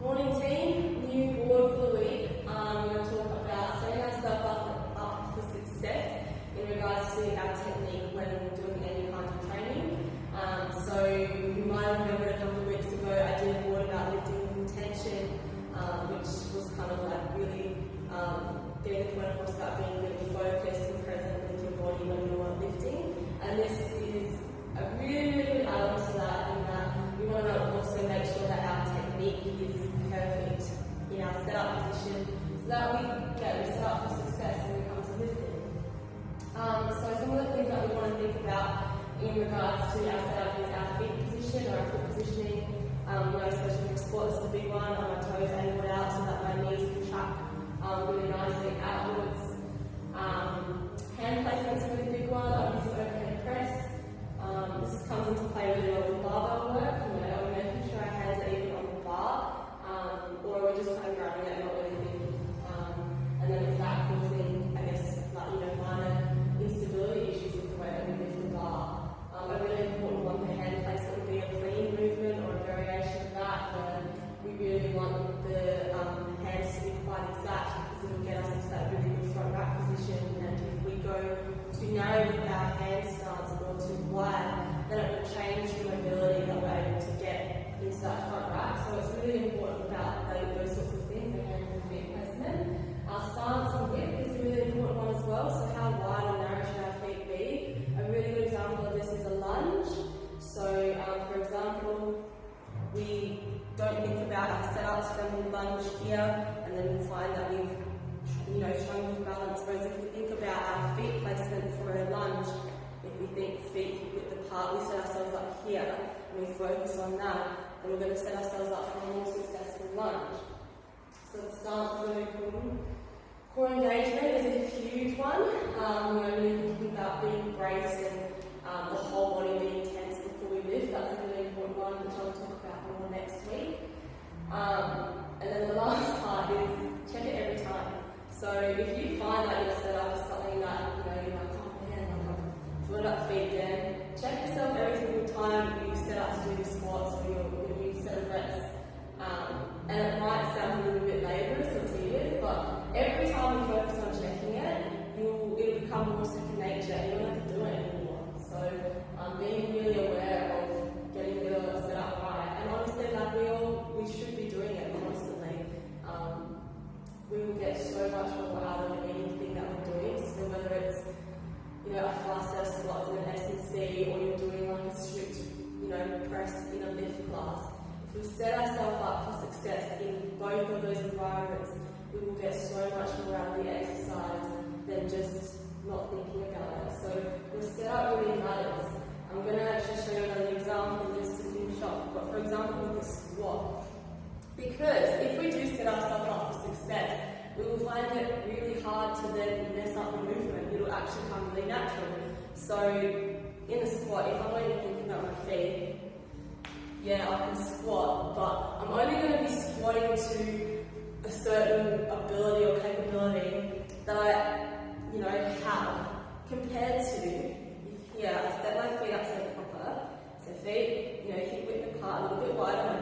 Morning team, new board for the week. We're going to talk about setting ourselves up for success in regards to our technique when doing any kind of training. So you might remember a couple of weeks ago I did a board about lifting tension, which was kind of like really getting the point across about being really focused and present with your body when you're lifting. And this is a really good add-on to that, in that we want to also make sure that our technique is perfect in our setup position, so that we set up for success when it comes to lifting. So some of the things that we want to think about in regards to our setup is our feet position or our foot positioning. Especially for squats, the big one, my toes angled out so that my knees can track really nicely outwards. Hand placement's a really big one. I use overhead press. This comes into play really well with barbell work. We're making sure our hands are even on the bar, or we're just kind of grabbing it and not really thinking. And then is that causing, minor instability issues with the way that we lift the bar? A really important one for hand placement would be a clean movement or a variation of that, where we really want the hands to be quite exact, because it will get us into that really good front rack position. And if we go too narrow with our hand stance or too wide, then it will change the mobility that we're able to get into that front rack. So it's really important about those sorts of things, the hand and feet placement. Our stance and hip is a really important one as well. So how wide or narrow should our feet be? A really good example of this is a lunge. So for example, we don't think about our setups when we lunge here, and then we'll find that we've struggled with balance. Whereas if we think about our feet placement for a lunge, if we think feet width apart, we set ourselves up here and we focus on that, and we're going to set ourselves up for a more successful lunge. So the stance is really important. Core engagement is a huge one. Really thinking about being braced and the whole body being tense before we lift. That's a really important one, which I'll talk about more next week. And then the last part is check it every time. So if you find that your setup is something that you're like, oh man, I've put up feet again, check yourself every single time you set up to do the squats or your new set of reps. And it might sound a little bit laborious or tedious, but every time you focus on checking it, it'll become more second nature and you don't have to do it anymore. So being really aware of getting your setup right. And honestly, we should be doing it constantly. We will get so much more out of anything that we're doing. So whether it's a fast set of squats in an S&C, or you're doing like a strict press in a lift class, if we set ourselves up for success in both of those environments, we will get so much more out of the exercise than just not thinking about it. So the setup really matters. I'm going to actually show you another example just to finish off. But for example, with the squat, because if we do set ourselves up for success, we will find it really hard to then mess up the movement. It will actually come really natural. So in a squat, if I'm not even thinking about my feet, I can squat, but I'm only going to be squatting to a certain ability or capability that I have, compared to here I set my feet up so proper, so feet hip width apart, a little bit wider,